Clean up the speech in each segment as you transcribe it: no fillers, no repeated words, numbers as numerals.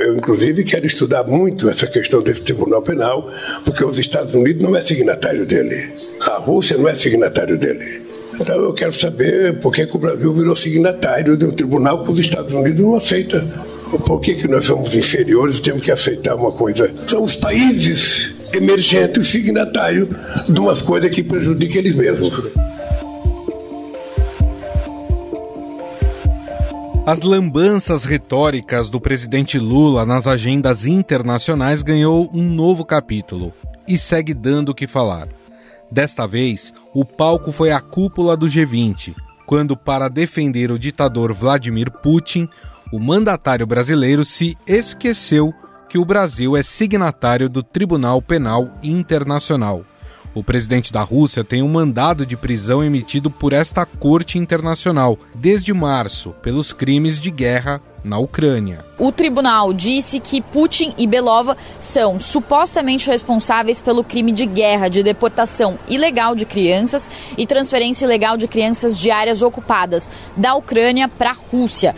Eu, inclusive, quero estudar muito essa questão desse Tribunal Penal, porque os Estados Unidos não é signatário dele. A Rússia não é signatário dele. Então eu quero saber por que o Brasil virou signatário de um tribunal que os Estados Unidos não aceitam. Por que nós somos inferiores e temos que aceitar uma coisa? São os países emergentes signatários de umas coisas que prejudicam eles mesmos. As lambanças retóricas do presidente Lula nas agendas internacionais ganhou um novo capítulo e segue dando o que falar. Desta vez, o palco foi a cúpula do G20, quando, para defender o ditador Vladimir Putin, o mandatário brasileiro se esqueceu que o Brasil é signatário do Tribunal Penal Internacional. O presidente da Rússia tem um mandado de prisão emitido por esta Corte Internacional desde março pelos crimes de guerra na Ucrânia. O tribunal disse que Putin e Belova são supostamente responsáveis pelo crime de guerra, de deportação ilegal de crianças e transferência ilegal de crianças de áreas ocupadas da Ucrânia para a Rússia.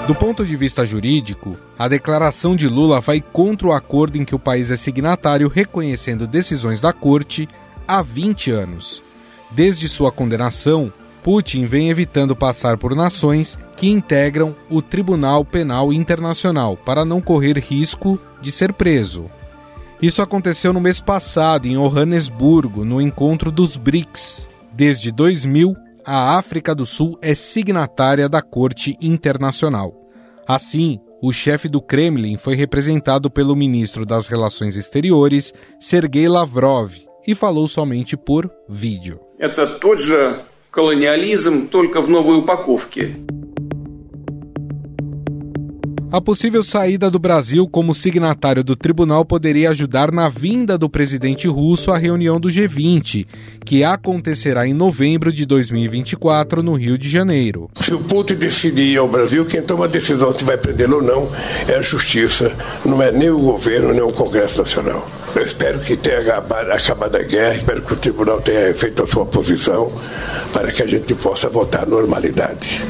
Do ponto de vista jurídico, a declaração de Lula vai contra o acordo em que o país é signatário reconhecendo decisões da Corte há 20 anos. Desde sua condenação, Putin vem evitando passar por nações que integram o Tribunal Penal Internacional para não correr risco de ser preso. Isso aconteceu no mês passado em Joanesburgo, no encontro dos BRICS. Desde 2000, a África do Sul é signatária da Corte Internacional. Assim, o chefe do Kremlin foi representado pelo ministro das Relações Exteriores, Sergei Lavrov, e falou somente por vídeo. Это тот же колониализм, только в новой упаковке. A possível saída do Brasil como signatário do tribunal poderia ajudar na vinda do presidente russo à reunião do G20, que acontecerá em novembro de 2024 no Rio de Janeiro. Se o Putin decidir ir ao Brasil, quem toma a decisão se vai prendê-lo ou não é a Justiça, não é nem o governo, nem o Congresso Nacional. Eu espero que tenha acabado a guerra, espero que o tribunal tenha feito a sua posição para que a gente possa voltar à normalidade.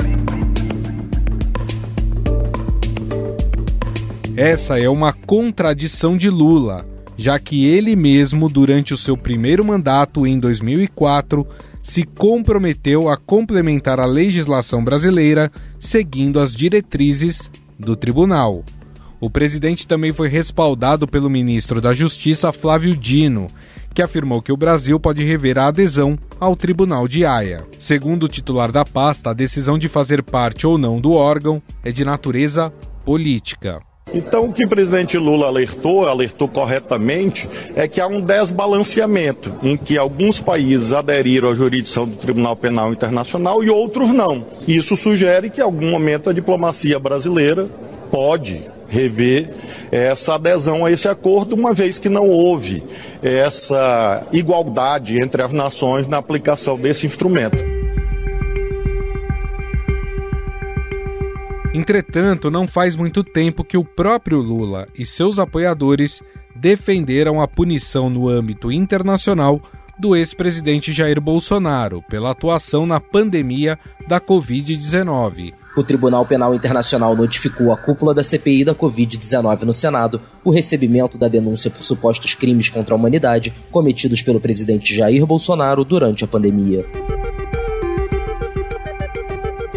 Essa é uma contradição de Lula, já que ele mesmo, durante o seu primeiro mandato em 2004, se comprometeu a complementar a legislação brasileira seguindo as diretrizes do tribunal. O presidente também foi respaldado pelo ministro da Justiça, Flávio Dino, que afirmou que o Brasil pode rever a adesão ao Tribunal de Haia. Segundo o titular da pasta, a decisão de fazer parte ou não do órgão é de natureza política. Então, o que o presidente Lula alertou corretamente, é que há um desbalanceamento, em que alguns países aderiram à jurisdição do Tribunal Penal Internacional e outros não. Isso sugere que, em algum momento, a diplomacia brasileira pode rever essa adesão a esse acordo, uma vez que não houve essa igualdade entre as nações na aplicação desse instrumento. Entretanto, não faz muito tempo que o próprio Lula e seus apoiadores defenderam a punição no âmbito internacional do ex-presidente Jair Bolsonaro pela atuação na pandemia da Covid-19. O Tribunal Penal Internacional notificou à cúpula da CPI da Covid-19 no Senado o recebimento da denúncia por supostos crimes contra a humanidade cometidos pelo presidente Jair Bolsonaro durante a pandemia.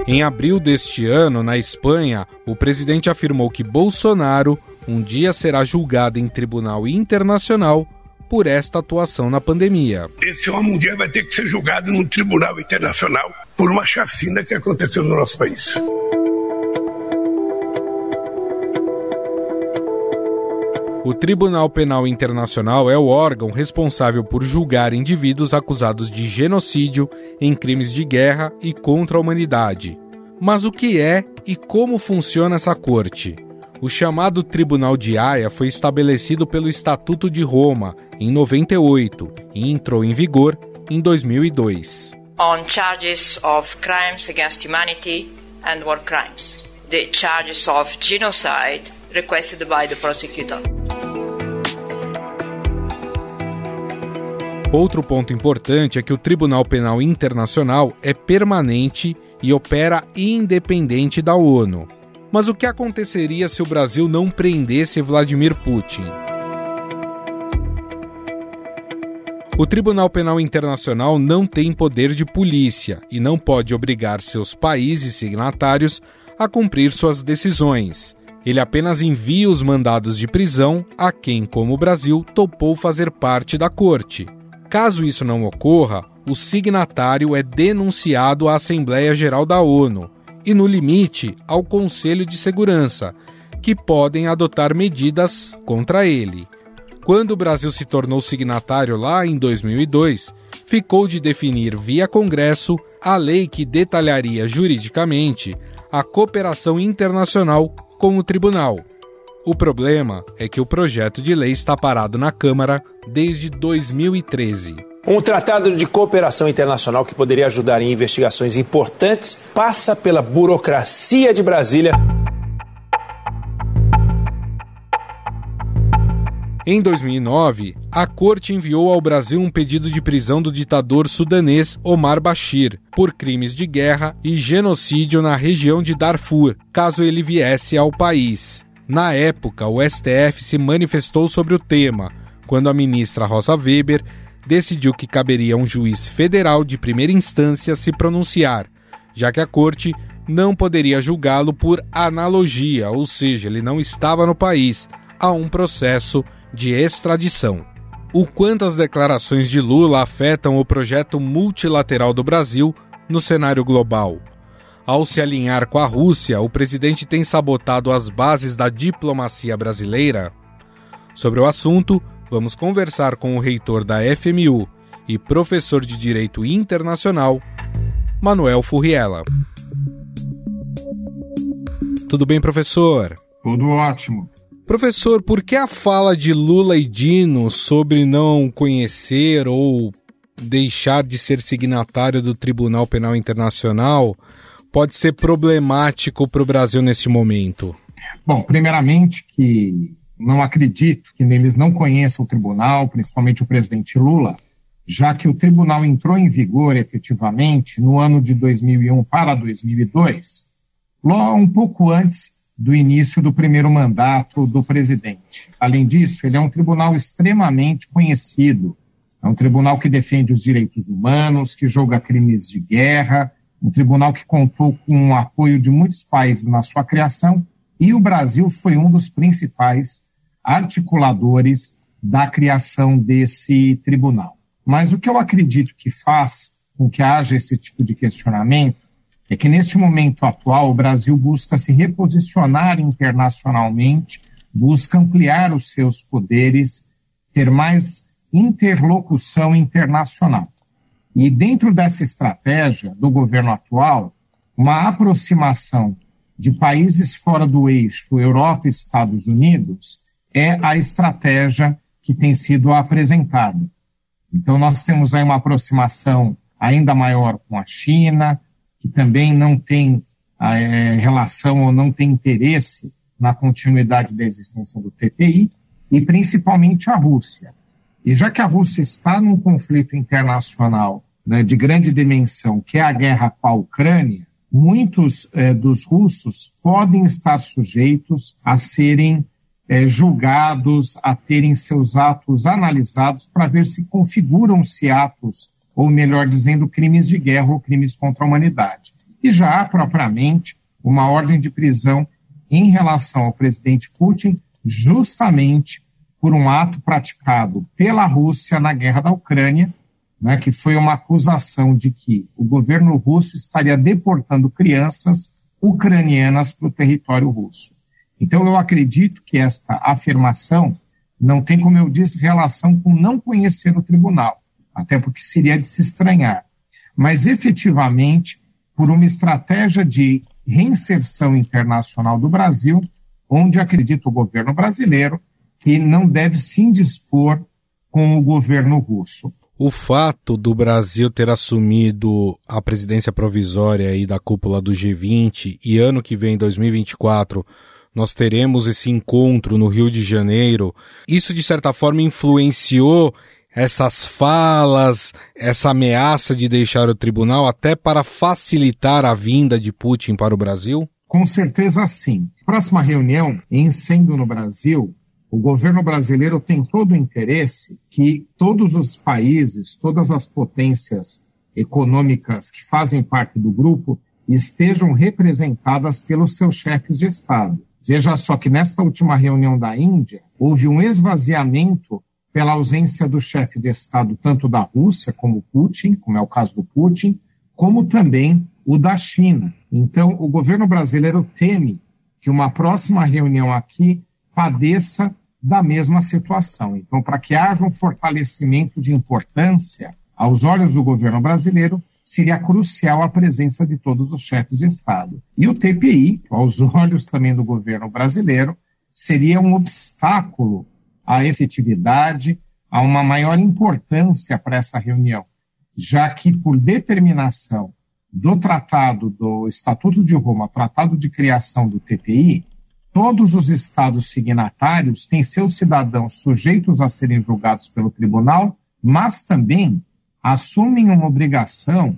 Em abril deste ano, na Espanha, o presidente afirmou que Bolsonaro um dia será julgado em tribunal internacional por esta atuação na pandemia. Esse homem um dia vai ter que ser julgado num tribunal internacional por uma chacina que aconteceu no nosso país. O Tribunal Penal Internacional é o órgão responsável por julgar indivíduos acusados de genocídio em crimes de guerra e contra a humanidade. Mas o que é e como funciona essa corte? O chamado Tribunal de Haia foi estabelecido pelo Estatuto de Roma em 98 e entrou em vigor em 2002. On charges of crimes against humanity and war crimes. The charges of genocide requested by the prosecutor. Outro ponto importante é que o Tribunal Penal Internacional é permanente e opera independente da ONU. Mas o que aconteceria se o Brasil não prendesse Vladimir Putin? O Tribunal Penal Internacional não tem poder de polícia e não pode obrigar seus países signatários a cumprir suas decisões. Ele apenas envia os mandados de prisão a quem, como o Brasil, topou fazer parte da corte. Caso isso não ocorra, o signatário é denunciado à Assembleia Geral da ONU e, no limite, ao Conselho de Segurança, que podem adotar medidas contra ele. Quando o Brasil se tornou signatário lá em 2002, ficou de definir via Congresso a lei que detalharia juridicamente a cooperação internacional com o tribunal. O problema é que o projeto de lei está parado na Câmara desde 2013. Um tratado de cooperação internacional que poderia ajudar em investigações importantes passa pela burocracia de Brasília. Em 2009, a corte enviou ao Brasil um pedido de prisão do ditador sudanês Omar Bashir por crimes de guerra e genocídio na região de Darfur, caso ele viesse ao país. Na época, o STF se manifestou sobre o tema, quando a ministra Rosa Weber decidiu que caberia a um juiz federal de primeira instância se pronunciar, já que a corte não poderia julgá-lo por analogia, ou seja, ele não estava no país, a um processo de extradição. O quanto as declarações de Lula afetam o projeto multilateral do Brasil no cenário global. Ao se alinhar com a Rússia, o presidente tem sabotado as bases da diplomacia brasileira? Sobre o assunto, vamos conversar com o reitor da FMU e professor de Direito Internacional, Manuel Furriela. Tudo bem, professor? Tudo ótimo. Professor, por que a fala de Lula e Dino sobre não conhecer ou deixar de ser signatário do Tribunal Penal Internacional pode ser problemático para o Brasil nesse momento? Bom, primeiramente que não acredito que eles não conheçam o tribunal, principalmente o presidente Lula, já que o tribunal entrou em vigor efetivamente no ano de 2001 para 2002, logo um pouco antes do início do primeiro mandato do presidente. Além disso, ele é um tribunal extremamente conhecido. É um tribunal que defende os direitos humanos, que julga crimes de guerra, um tribunal que contou com o apoio de muitos países na sua criação, e o Brasil foi um dos principais articuladores da criação desse tribunal. Mas o que eu acredito que faz com que haja esse tipo de questionamento é que, neste momento atual, o Brasil busca se reposicionar internacionalmente, busca ampliar os seus poderes, ter mais interlocução internacional. E, dentro dessa estratégia do governo atual, uma aproximação de países fora do eixo Europa e Estados Unidos é a estratégia que tem sido apresentada. Então, nós temos aí uma aproximação ainda maior com a China, que também não tem relação ou não tem interesse na continuidade da existência do TPI, e principalmente a Rússia. E já que a Rússia está num conflito internacional, né, de grande dimensão, que é a guerra com a Ucrânia, muitos dos russos podem estar sujeitos a serem julgados, a terem seus atos analisados para ver se configuram-se atos, ou melhor dizendo, crimes de guerra ou crimes contra a humanidade. E já há propriamente uma ordem de prisão em relação ao presidente Putin, justamente por um ato praticado pela Rússia na guerra da Ucrânia, né, que foi uma acusação de que o governo russo estaria deportando crianças ucranianas para o território russo. Então, eu acredito que esta afirmação não tem, como eu disse, relação com não conhecer o tribunal, até porque seria de se estranhar, mas efetivamente por uma estratégia de reinserção internacional do Brasil, onde acredita o governo brasileiro que não deve se indispor com o governo russo. O fato do Brasil ter assumido a presidência provisória aí da cúpula do G20 e ano que vem, 2024, nós teremos esse encontro no Rio de Janeiro, isso de certa forma influenciou essas falas, essa ameaça de deixar o tribunal até para facilitar a vinda de Putin para o Brasil? Com certeza sim. Próxima reunião, sendo no Brasil, o governo brasileiro tem todo o interesse que todos os países, todas as potências econômicas que fazem parte do grupo estejam representadas pelos seus chefes de Estado. Veja só que nesta última reunião da Índia, houve um esvaziamento pela ausência do chefe de Estado, tanto da Rússia como Putin, como é o caso do Putin, como também o da China. Então, o governo brasileiro teme que uma próxima reunião aqui padeça da mesma situação. Então, para que haja um fortalecimento de importância aos olhos do governo brasileiro, seria crucial a presença de todos os chefes de Estado. E o TPI, aos olhos também do governo brasileiro, seria um obstáculo à efetividade, a uma maior importância para essa reunião, já que, por determinação do Tratado do Estatuto de Roma, Tratado de Criação do TPI, todos os estados signatários têm seus cidadãos sujeitos a serem julgados pelo tribunal, mas também assumem uma obrigação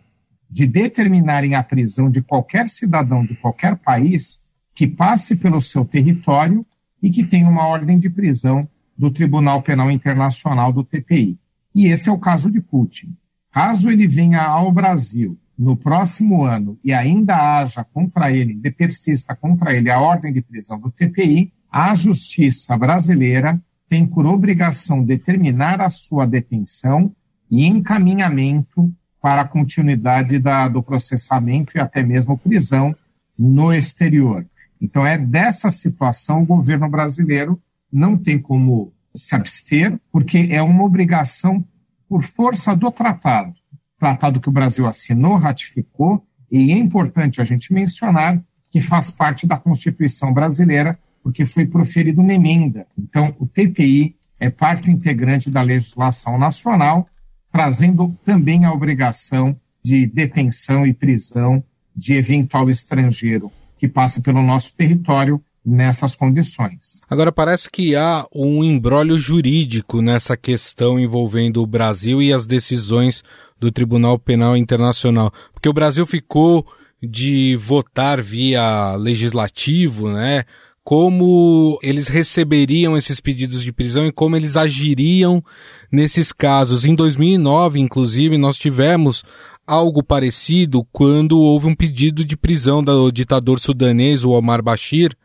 de determinarem a prisão de qualquer cidadão de qualquer país que passe pelo seu território e que tenha uma ordem de prisão do Tribunal Penal Internacional do TPI. E esse é o caso de Putin. Caso ele venha ao Brasil no próximo ano e ainda haja contra ele, persista contra ele a ordem de prisão do TPI, a justiça brasileira tem por obrigação determinar a sua detenção e encaminhamento para a continuidade do processamento e até mesmo prisão no exterior. Então, dessa situação o governo brasileiro não tem como se abster, porque é uma obrigação por força do tratado que o Brasil assinou, ratificou, e é importante a gente mencionar que faz parte da Constituição brasileira, porque foi proferida uma emenda. Então, o TPI é parte integrante da legislação nacional, trazendo também a obrigação de detenção e prisão de eventual estrangeiro que passe pelo nosso território nessas condições. Agora, parece que há um imbróglio jurídico nessa questão envolvendo o Brasil e as decisões do Tribunal Penal Internacional, porque o Brasil ficou de votar via legislativo, né? Como eles receberiam esses pedidos de prisão e como eles agiriam nesses casos. Em 2009, inclusive, nós tivemos algo parecido quando houve um pedido de prisão do ditador sudanês, o Omar Bashir,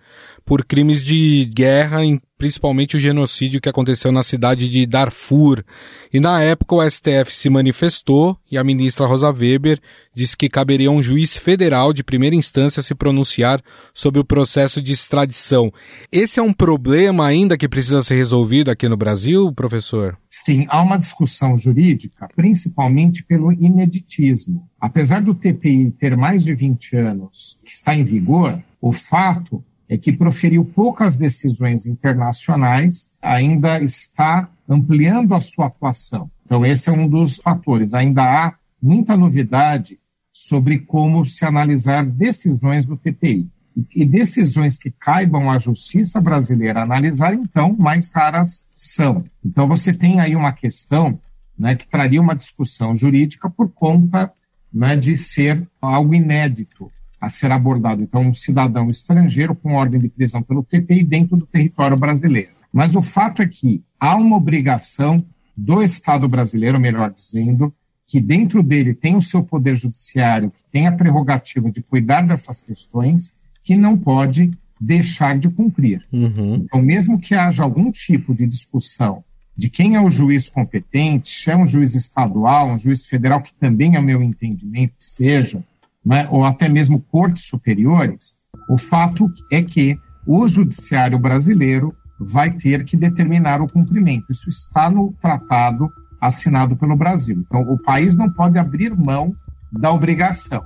por crimes de guerra, principalmente o genocídio que aconteceu na cidade de Darfur. E na época o STF se manifestou e a ministra Rosa Weber disse que caberia a um juiz federal de primeira instância se pronunciar sobre o processo de extradição. Esse é um problema ainda que precisa ser resolvido aqui no Brasil, professor? Sim, há uma discussão jurídica, principalmente pelo ineditismo. Apesar do TPI ter mais de 20 anos que está em vigor, o fato é que proferiu poucas decisões internacionais, ainda está ampliando a sua atuação. Então, esse é um dos fatores. Ainda há muita novidade sobre como se analisar decisões do TPI. E decisões que caibam à justiça brasileira analisar, então, mais raras são. Então, você tem aí uma questão, né, que traria uma discussão jurídica por conta, né, de ser algo inédito a ser abordado. Então, um cidadão estrangeiro com ordem de prisão pelo TPI dentro do território brasileiro. Mas o fato é que há uma obrigação do Estado brasileiro, melhor dizendo, que dentro dele tem o seu poder judiciário, que tem a prerrogativa de cuidar dessas questões, que não pode deixar de cumprir. Então, mesmo que haja algum tipo de discussão de quem é o juiz competente, se é um juiz estadual, um juiz federal, que também é o meu entendimento que seja, né, ou até mesmo cortes superiores, o fato é que o judiciário brasileiro vai ter que determinar o cumprimento. Isso está no tratado assinado pelo Brasil. Então, o país não pode abrir mão da obrigação.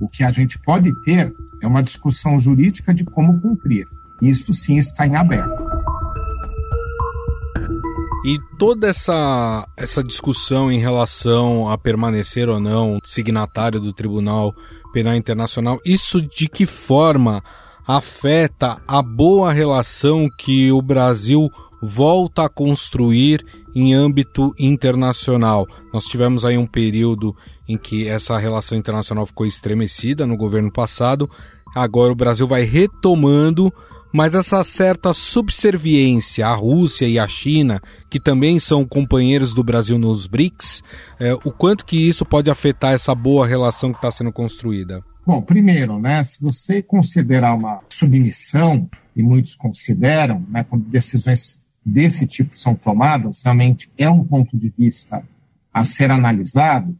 O que a gente pode ter é uma discussão jurídica de como cumprir. Isso sim está em aberto. E toda essa discussão em relação a permanecer ou não signatário do Tribunal Penal Internacional, isso de que forma afeta a boa relação que o Brasil volta a construir em âmbito internacional? Nós tivemos aí um período em que essa relação internacional ficou estremecida no governo passado, agora o Brasil vai retomando, mas essa certa subserviência à Rússia e à China, que também são companheiros do Brasil nos BRICS, o quanto que isso pode afetar essa boa relação que está sendo construída? Bom, primeiro, né, se você considerar uma submissão, e muitos consideram, né, quando decisões desse tipo são tomadas, realmente é um ponto de vista a ser analisado,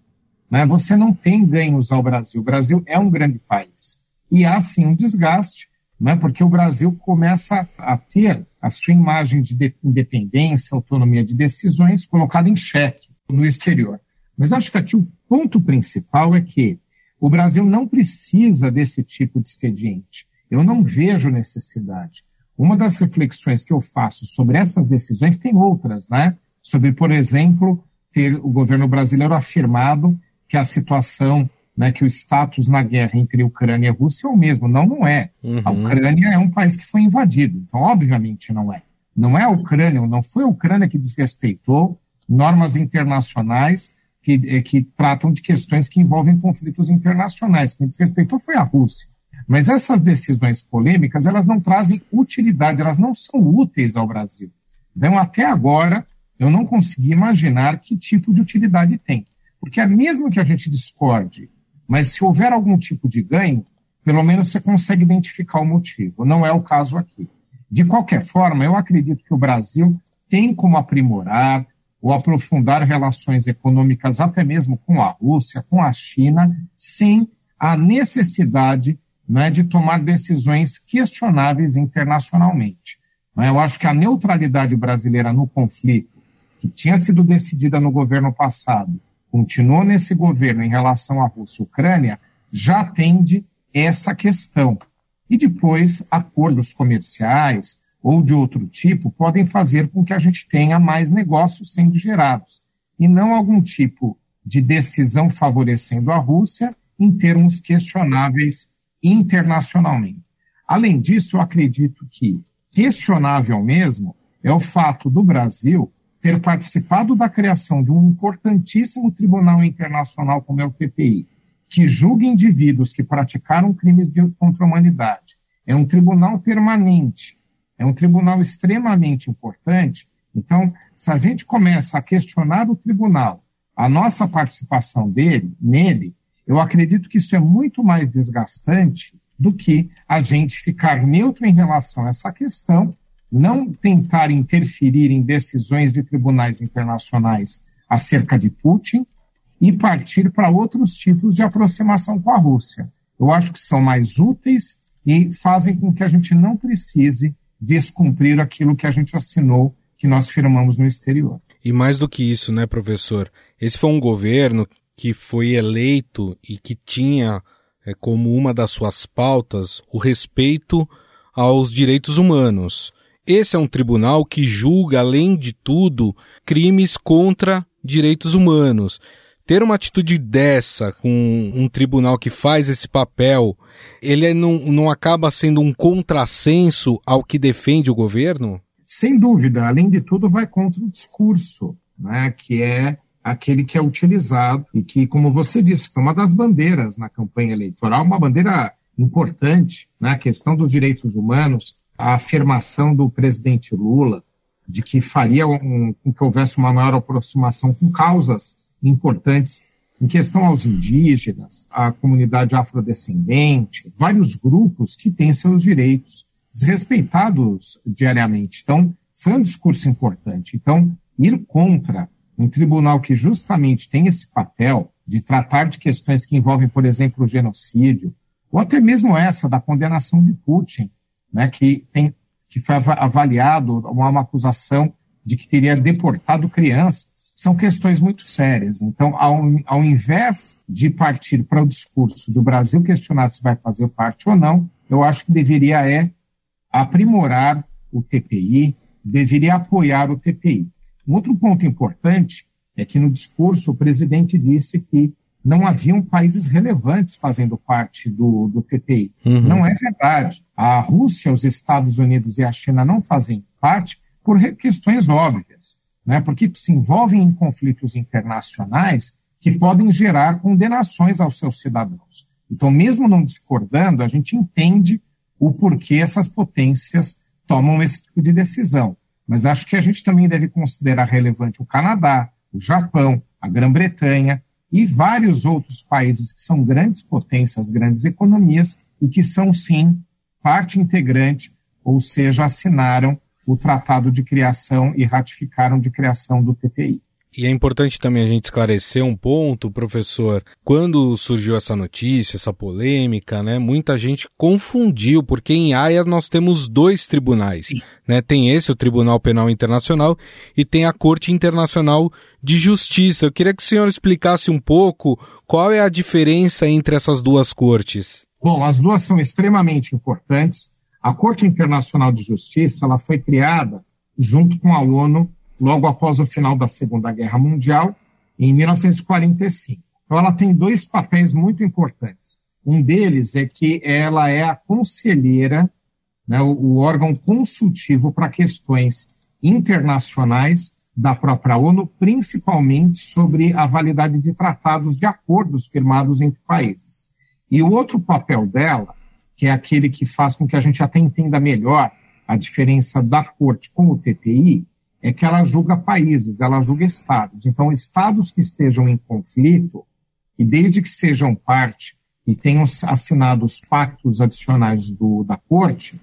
né, você não tem ganhos ao Brasil. O Brasil é um grande país. E há, sim, um desgaste, né, porque o Brasil começa a ter a sua imagem de independência, autonomia de decisões colocada em xeque no exterior. Mas acho que aqui o ponto principal é que o Brasil não precisa desse tipo de expediente. Eu não vejo necessidade. Uma das reflexões que eu faço sobre essas decisões, tem outras, né? Sobre, por exemplo, ter o governo brasileiro afirmado que a situação, né, que o status na guerra entre Ucrânia e Rússia é o mesmo. Não é. A Ucrânia é um país que foi invadido. Então, obviamente, não é. Não é a Ucrânia, não foi a Ucrânia que desrespeitou normas internacionais que tratam de questões que envolvem conflitos internacionais. Quem desrespeitou foi a Rússia. Mas essas decisões polêmicas, elas não trazem utilidade, elas não são úteis ao Brasil. Então, até agora, eu não consegui imaginar que tipo de utilidade tem. Porque mesmo que a gente discorde, mas se houver algum tipo de ganho, pelo menos você consegue identificar o motivo. Não é o caso aqui. De qualquer forma, eu acredito que o Brasil tem como aprimorar ou aprofundar relações econômicas até mesmo com a Rússia, com a China, sem a necessidade, né, de tomar decisões questionáveis internacionalmente. Eu acho que a neutralidade brasileira no conflito, que tinha sido decidida no governo passado, continuou nesse governo em relação à Rússia e Ucrânia, já atende essa questão. E depois, acordos comerciais ou de outro tipo podem fazer com que a gente tenha mais negócios sendo gerados, e não algum tipo de decisão favorecendo a Rússia em termos questionáveis internacionalmente. Além disso, eu acredito que questionável mesmo é o fato do Brasil ter participado da criação de um importantíssimo tribunal internacional como é o TPI, que julga indivíduos que praticaram crimes contra a humanidade. É um tribunal permanente, é um tribunal extremamente importante. Então, se a gente começa a questionar o tribunal, a nossa participação nele, eu acredito que isso é muito mais desgastante do que a gente ficar neutro em relação a essa questão, não tentar interferir em decisões de tribunais internacionais acerca de Putin e partir para outros tipos de aproximação com a Rússia. Eu acho que são mais úteis e fazem com que a gente não precise descumprir aquilo que a gente assinou, que nós firmamos no exterior. E mais do que isso, né, professor? Esse foi um governo que foi eleito e que tinha como uma das suas pautas o respeito aos direitos humanos. Esse é um tribunal que julga, além de tudo, crimes contra direitos humanos. Ter uma atitude dessa com um tribunal que faz esse papel, ele não acaba sendo um contrassenso ao que defende o governo? Sem dúvida. Além de tudo, vai contra o discurso, né, que é aquele que é utilizado e que, como você disse, foi uma das bandeiras na campanha eleitoral, uma bandeira importante, né, a questão dos direitos humanos, a afirmação do presidente Lula de que faria com que houvesse uma maior aproximação com causas importantes em questão aos indígenas, à comunidade afrodescendente, vários grupos que têm seus direitos desrespeitados diariamente. Então, foi um discurso importante. Então, ir contra um tribunal que justamente tem esse papel de tratar de questões que envolvem, por exemplo, o genocídio, ou até mesmo essa da condenação de Putin, né, que foi avaliado uma acusação de que teria deportado crianças, são questões muito sérias. Então, ao invés de partir para o discurso do Brasil questionar se vai fazer parte ou não, eu acho que deveria aprimorar o TPI, deveria apoiar o TPI. Um outro ponto importante é que no discurso o presidente disse que não haviam países relevantes fazendo parte do TPI. Não é verdade. A Rússia, os Estados Unidos e a China não fazem parte por questões óbvias, né? Porque se envolvem em conflitos internacionais que podem gerar condenações aos seus cidadãos. Então, mesmo não discordando, a gente entende o porquê essas potências tomam esse tipo de decisão. Mas acho que a gente também deve considerar relevante o Canadá, o Japão, a Grã-Bretanha e vários outros países que são grandes potências, grandes economias e que são, sim, parte integrante, ou seja, assinaram o Tratado de Criação e ratificaram de criação do TPI. E é importante também a gente esclarecer um ponto, professor. Quando surgiu essa notícia, essa polêmica, né, muita gente confundiu, porque em Haia nós temos 2 tribunais. Né? Tem esse, o Tribunal Penal Internacional, e tem a Corte Internacional de Justiça. Eu queria que o senhor explicasse um pouco qual é a diferença entre essas 2 cortes. Bom, as 2 são extremamente importantes. A Corte Internacional de Justiça ela foi criada junto com a ONU logo após o final da Segunda Guerra Mundial, em 1945. Então, ela tem 2 papéis muito importantes. Um deles é que ela é a conselheira, né, o órgão consultivo para questões internacionais da própria ONU, principalmente sobre a validade de tratados de acordos firmados entre países. E o outro papel dela, que é aquele que faz com que a gente até entenda melhor a diferença da Corte com o TPI, é que ela julga países, ela julga estados. Então, estados que estejam em conflito, e desde que sejam parte e tenham assinado os pactos adicionais da Corte,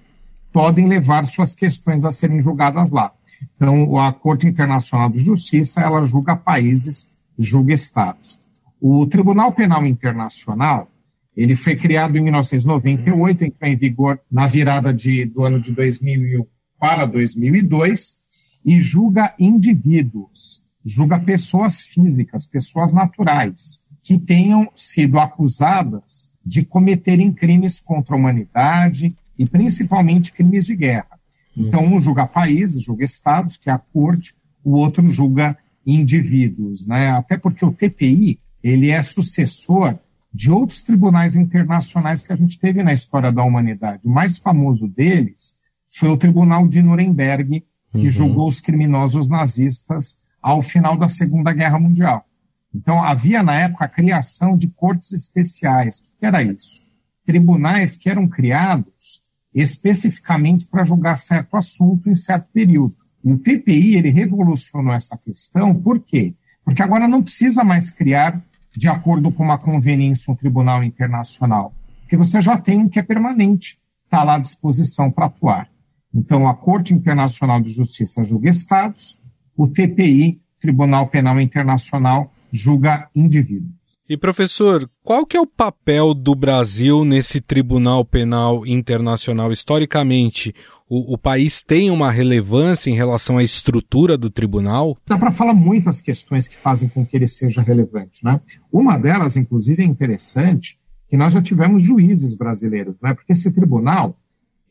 podem levar suas questões a serem julgadas lá. Então, a Corte Internacional de Justiça, ela julga países, julga estados. O Tribunal Penal Internacional, ele foi criado em 1998, entrou em vigor na virada do ano de 2000 para 2002, e julga indivíduos, julga pessoas físicas, pessoas naturais, que tenham sido acusadas de cometerem crimes contra a humanidade e principalmente crimes de guerra. Então, um julga países, julga estados, que é a Corte, o outro julga indivíduos, né? Até porque o TPI, ele é sucessor de outros tribunais internacionais que a gente teve na história da humanidade. O mais famoso deles foi o Tribunal de Nuremberg, que julgou os criminosos nazistas ao final da Segunda Guerra Mundial. Então, havia na época a criação de cortes especiais. O que era isso? Tribunais que eram criados especificamente para julgar certo assunto em certo período. E o TPI, ele revolucionou essa questão. Por quê? Porque agora não precisa mais criar de acordo com uma conveniência um tribunal internacional, porque você já tem um que é permanente, está lá à disposição para atuar. Então, a Corte Internacional de Justiça julga estados, o TPI, Tribunal Penal Internacional, julga indivíduos. E, professor, qual que é o papel do Brasil nesse Tribunal Penal Internacional? Historicamente, o país tem uma relevância em relação à estrutura do tribunal? Dá para falar muitas questões que fazem com que ele seja relevante, né? Uma delas, inclusive, é interessante, que nós já tivemos juízes brasileiros, né? Porque esse tribunal,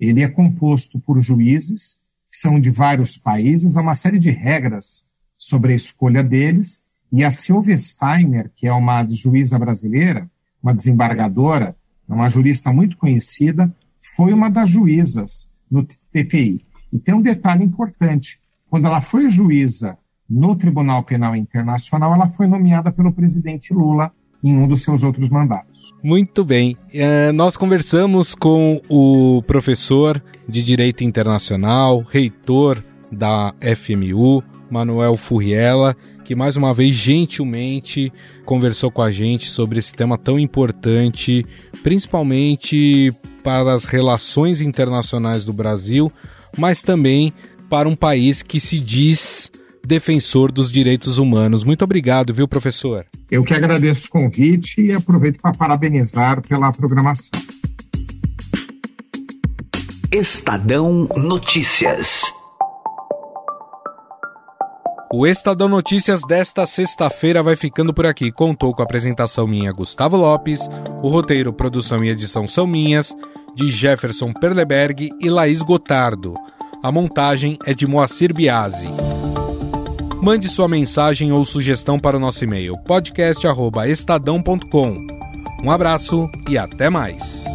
ele é composto por juízes que são de vários países, há uma série de regras sobre a escolha deles, e a Silvia Steiner, que é uma juíza brasileira, uma desembargadora, uma jurista muito conhecida, foi uma das juízas no TPI. E tem um detalhe importante, quando ela foi juíza no Tribunal Penal Internacional, ela foi nomeada pelo presidente Lula em um dos seus outros mandatos. Muito bem. Nós conversamos com o professor de Direito Internacional, reitor da FMU, Manuel Furriela, que mais uma vez gentilmente conversou com a gente sobre esse tema tão importante, principalmente para as relações internacionais do Brasil, mas também para um país que se diz defensor dos direitos humanos. Muito obrigado, viu, professor? Eu que agradeço o convite e aproveito para parabenizar pela programação. Estadão Notícias. O Estadão Notícias desta sexta-feira vai ficando por aqui. Contou com a apresentação minha, Gustavo Lopes, o roteiro, produção e edição são minhas, de Jefferson Perleberg e Laís Gotardo. A montagem é de Moacir Biasi. Mande sua mensagem ou sugestão para o nosso e-mail podcast@estadão.com. Um abraço e até mais.